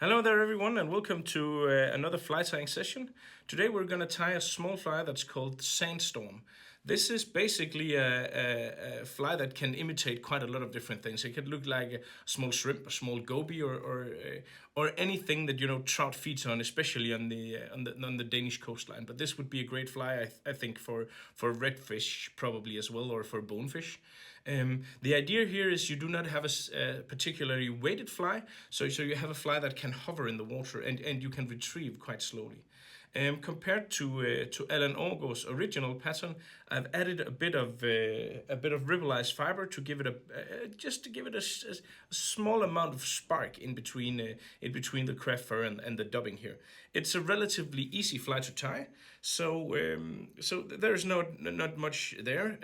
Hello there, everyone, and welcome to another fly tying session. Today, we're going to tie a small fly that's called Sandstorm. This is basically a fly that can imitate quite a lot of different things. It could look like a small shrimp, a small goby, or anything that trout feeds on, especially on the Danish coastline. But this would be a great fly, I think, for redfish probably as well, or for bonefish. The idea here is you do not have a particularly weighted fly, so you have a fly that can hover in the water and you can retrieve quite slowly. Compared to Alan Orgo's original pattern, I've added a bit of ribbolized fiber to give it just to give it a small amount of spark in between the craft fur and the dubbing here. It's a relatively easy fly to tie, so there's not much there,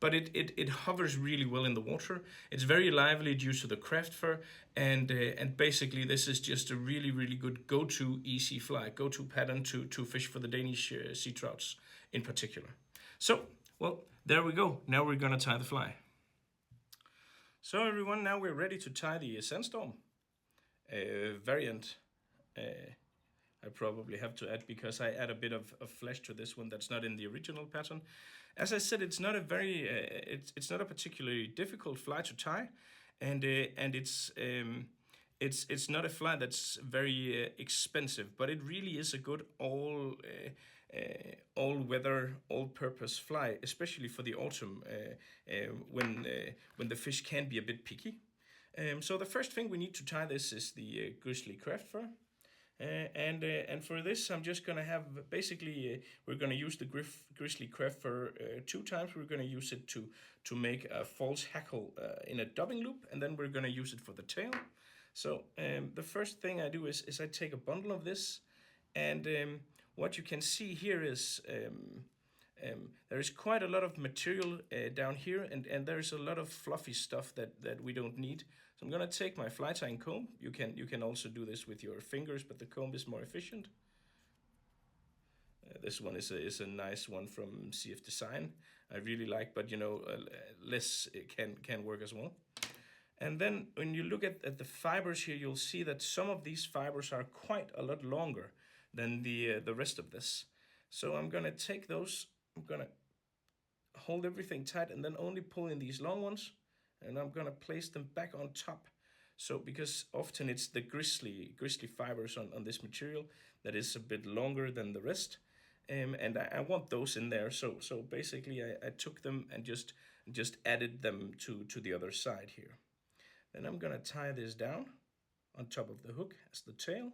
but it hovers really well in the water. It's very lively due to the craft fur, and basically this is just a really good go-to easy fly, go-to pattern to fish for the Danish sea trouts in particular. So, well, there we go. Now we're gonna tie the fly. So everyone, now we're ready to tie the Sandstorm variant. I probably have to add, because I add a bit of flesh to this one that's not in the original pattern. As I said, it's not a very it's not a particularly difficult fly to tie, and it's not a fly that's very expensive, but it really is a good all-weather, all-purpose fly, especially for the autumn, when the fish can be a bit picky. So the first thing we need to tie this is the grizzly craft fur. And for this, I'm just gonna have basically we're gonna use the grizzly craft fur two times. We're gonna use it to make a false hackle in a dubbing loop, and then we're gonna use it for the tail. So the first thing I do is I take a bundle of this, and what you can see here is there is quite a lot of material down here, and there's a lot of fluffy stuff that we don't need. So I'm gonna take my fly tying comb. You can also do this with your fingers, but the comb is more efficient. This one is a nice one from CF Design. I really like, but less can work as well. And then when you look at the fibers here, you'll see that some of these fibers are quite a lot longer than the rest of this. So I'm gonna take those. I'm gonna hold everything tight and then only pull in these long ones, and I'm gonna place them back on top. So because often it's the grizzly fibers on this material that is a bit longer than the rest, and I want those in there. So basically I took them and just added them to the other side here. Then I'm gonna tie this down on top of the hook as the tail.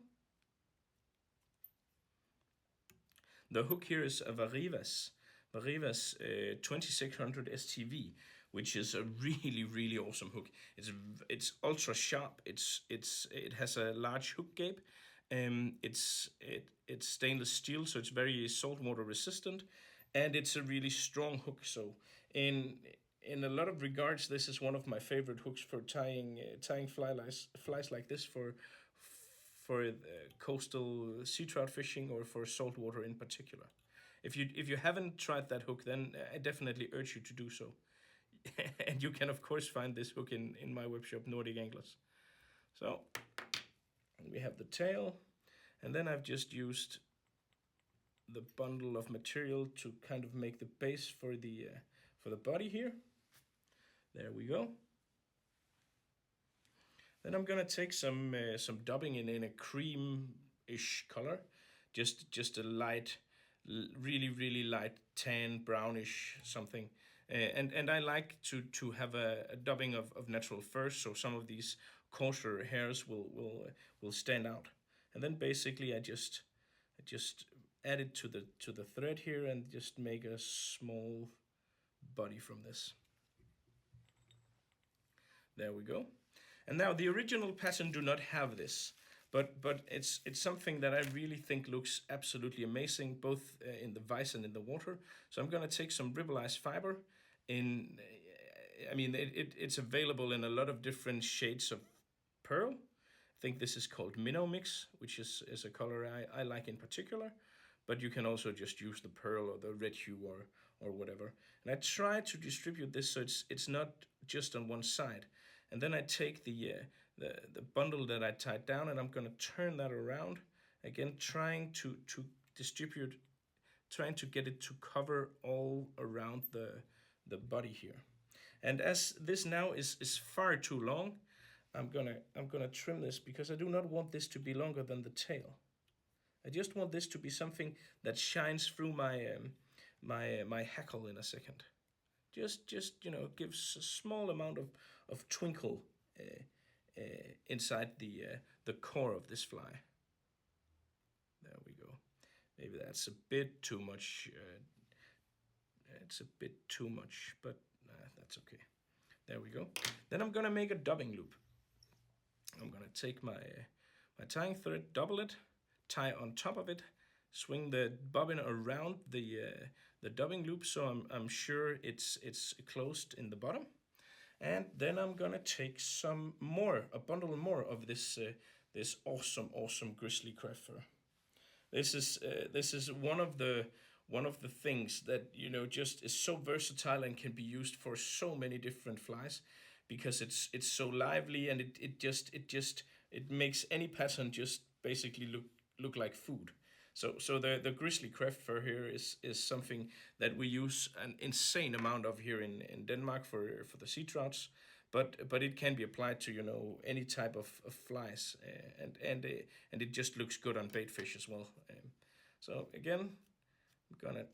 The hook here is a Varivas 2600 STV, which is a really awesome hook. It's ultra sharp. It has a large hook gape. It's stainless steel, so it's very saltwater resistant, and it's a really strong hook. So in a lot of regards, this is one of my favorite hooks for tying flies like this for coastal sea trout fishing, or for saltwater in particular. If you haven't tried that hook, then I definitely urge you to do so. And you can of course find this hook in my webshop, Nordic Anglers. So we have the tail, and then I've just used the bundle of material to kind of make the base for the body here. There we go. Then I'm gonna take some dubbing in a cream-ish color, just a light, really light tan, brownish something. And I like to have a dubbing of natural fur, so some of these coarser hairs will stand out. And then basically I just add it to the thread here and just make a small body from this. There we go. And now the original pattern do not have this, but it's something that I really think looks absolutely amazing, both in the vise and in the water. So I'm gonna take some ribbolized fiber. It's available in a lot of different shades of pearl. I think this is called Minnow Mix, which is a color I like in particular. But you can also just use the pearl or the red hue or whatever. And I try to distribute this so it's not just on one side. And then I take the the bundle that I tied down, and I'm going to turn that around again, trying to distribute, trying to get it to cover all around the body here. And as this now is far too long, I'm gonna trim this, because I do not want this to be longer than the tail. I just want this to be something that shines through my hackle in a second. Just gives a small amount of twinkle inside the core of this fly. There we go. Maybe that's a bit too much. It's a bit too much, but that's okay. There we go. Then I'm gonna make a dubbing loop. I'm gonna take my tying thread, double it, tie on top of it, swing the bobbin around the dubbing loop, so I'm sure it's closed in the bottom. And then I'm gonna take a bundle more of this this awesome grizzly craft fur. This is one of the things that just is so versatile and can be used for so many different flies, because it's so lively, and it makes any pattern just basically look like food. So the grizzly craft fur here is something that we use an insane amount of here in Denmark for the sea trouts, but it can be applied to any type of flies, and it just looks good on bait fish as well. So again, I'm gonna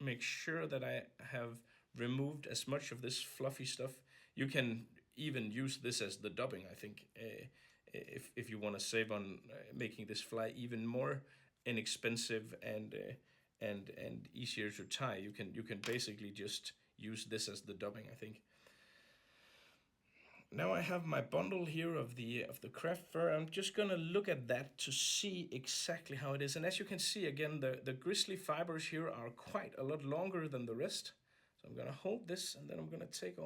make sure that I have removed as much of this fluffy stuff. You can even use this as the dubbing, I think, if you want to save on making this fly even more inexpensive and easier to tie. You can basically just use this as the dubbing, I think. Now I have my bundle here of the craft fur. I'm just gonna look at that to see exactly how it is. And as you can see, again, the grizzly fibers here are quite a lot longer than the rest. So I'm gonna hold this, and then I'm gonna take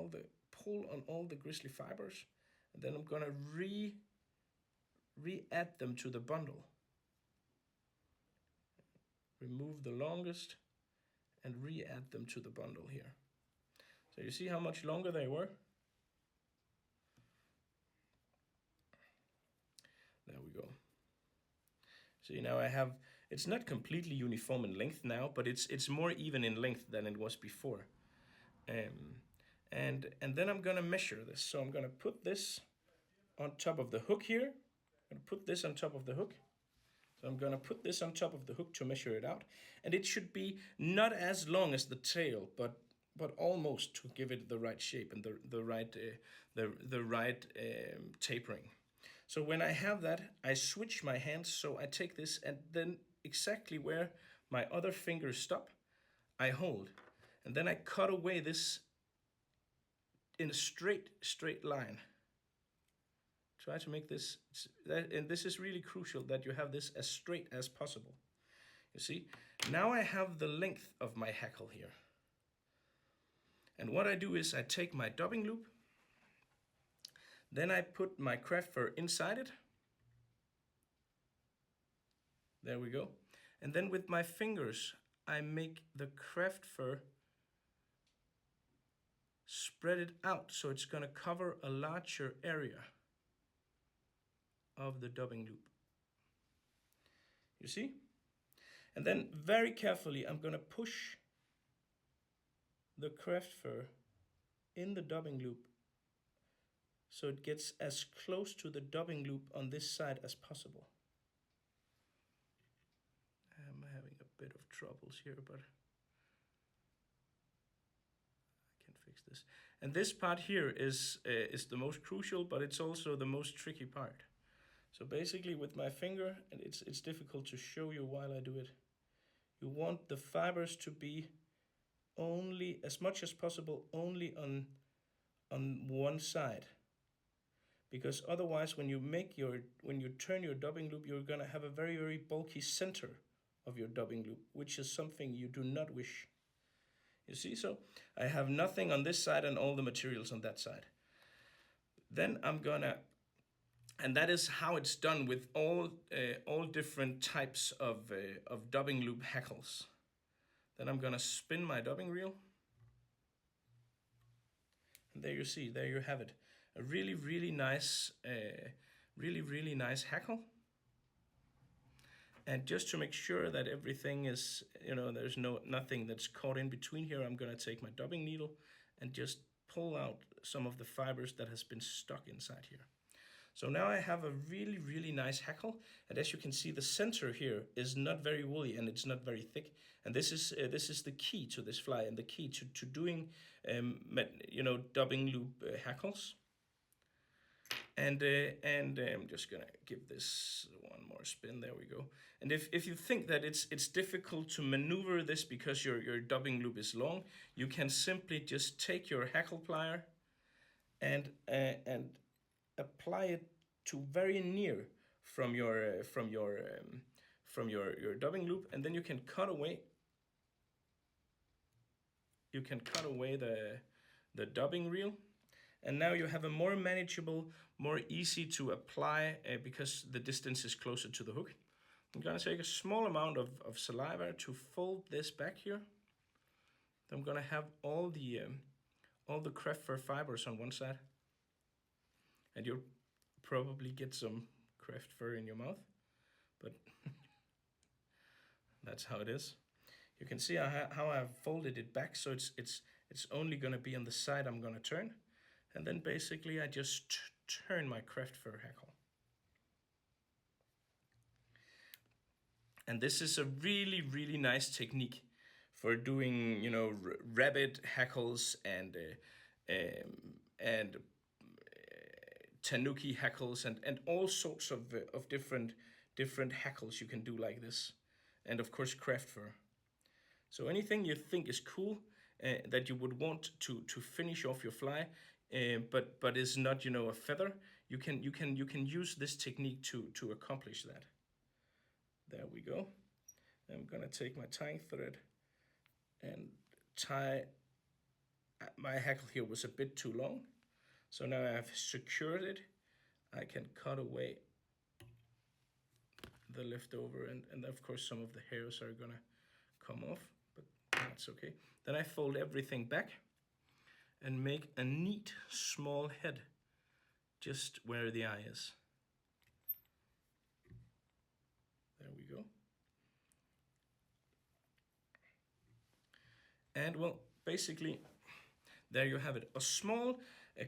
pull on all the grizzly fibers, and then I'm gonna re-add them to the bundle. Remove the longest and re-add them to the bundle here. So you see how much longer they were? There we go. See, now I have, it's not completely uniform in length now, but it's more even in length than it was before. And then I'm gonna measure this. So I'm gonna put this on top of the hook here. I'm gonna put this on top of the hook. So I'm gonna put this on top of the hook to measure it out. And it should be not as long as the tail, but almost, to give it the right shape and the right tapering. So when I have that, I switch my hands. So I take this, and then exactly where my other fingers stop, I hold. And then I cut away this in a straight line. Try to make this, and this is really crucial, that you have this as straight as possible. You see, now I have the length of my hackle here. And what I do is I take my dubbing loop, then I put my craft fur inside it. There we go. And then with my fingers, I make the craft fur, spread it out, so it's gonna cover a larger area of the dubbing loop. You see? And then very carefully, I'm gonna push the craft fur in the dubbing loop, so it gets as close to the dubbing loop on this side as possible. I'm having a bit of troubles here, but I can fix this. And this part here is the most crucial, but it's also the most tricky part. So basically with my finger, and it's difficult to show you while I do it, you want the fibers to be only, as much as possible, only on one side. Because otherwise, when you turn your dubbing loop, you're gonna have a very, very bulky center of your dubbing loop, which is something you do not wish. You see, so I have nothing on this side and all the materials on that side. Then I'm gonna, and that is how it's done with all different types of dubbing loop hackles. Then I'm gonna spin my dubbing reel. And there you see, there you have it. a really nice, really nice hackle. And just to make sure that everything is, there's nothing that's caught in between here, I'm gonna take my dubbing needle and just pull out some of the fibers that has been stuck inside here. So now I have a really nice hackle, and as you can see, the center here is not very woolly and it's not very thick. And this is the key to this fly and the key to doing, dubbing loop hackles. And I'm just gonna give this one more spin. There we go. And if you think that it's difficult to maneuver this because your dubbing loop is long, you can simply just take your hackle plier and apply it to very near from your dubbing loop, and then you can cut away. You can cut away the dubbing reel. And now you have a more manageable, more easy to apply because the distance is closer to the hook. I'm gonna take a small amount of saliva to fold this back here. I'm gonna have all the craft fur fibers on one side. And you'll probably get some craft fur in your mouth, but that's how it is. You can see how I've folded it back, so it's only gonna be on the side I'm gonna turn. And then basically I just turn my craft fur hackle. And this is a really nice technique for doing, rabbit hackles and tanuki hackles and all sorts of different hackles you can do like this. And of course craft fur. So anything you think is cool that you would want to finish off your fly, but is not a feather, you can use this technique to accomplish that. There we go. I'm gonna take my tying thread and tie. My hackle here was a bit too long, so now I've secured it. I can cut away the leftover, and of course some of the hairs are gonna come off, but that's okay. Then I fold everything back and make a neat small head just where the eye is. There we go. And well, basically, there you have it. A small,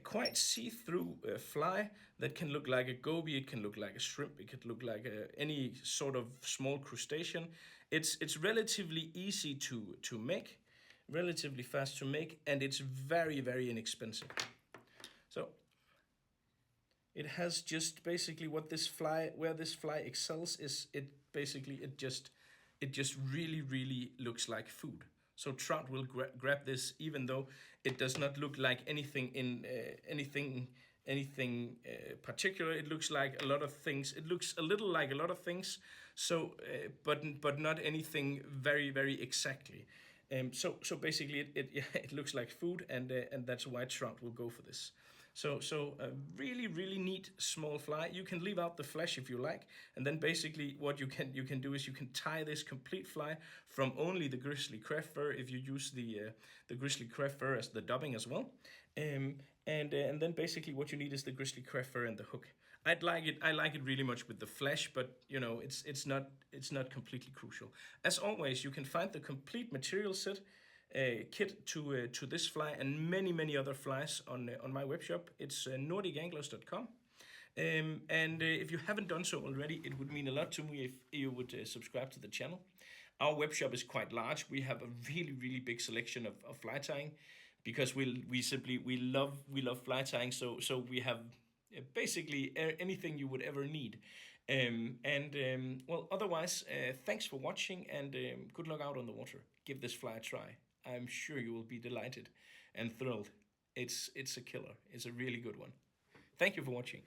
quite see-through fly that can look like a goby, it can look like a shrimp, it could look like any sort of small crustacean. It's relatively easy to make, relatively fast to make, and it's very inexpensive. So it has just basically where this fly excels is it just really looks like food. So trout will grab this, even though it does not look like anything particular. It looks like a lot of things. It looks a little like a lot of things. So, but not anything very exactly. So basically, it looks like food, and that's why trout will go for this. So a really neat small fly. You can leave out the flesh if you like, and then basically what you can do is you can tie this complete fly from only the grizzly craft fur if you use the grizzly craft fur as the dubbing as well, and then basically what you need is the grizzly craft fur and the hook. I like it really much with the flesh, but it's not completely crucial. As always, you can find the complete material set. Kit to this fly and many other flies on my web shop. It's nordicanglers.com. And if you haven't done so already, it would mean a lot to me if you would subscribe to the channel. Our web shop is quite large. We have a really big selection of fly tying because we love fly tying. So we have basically anything you would ever need. Well, otherwise, thanks for watching, and good luck out on the water. Give this fly a try. I'm sure you will be delighted and thrilled. It's a killer. It's a really good one. Thank you for watching.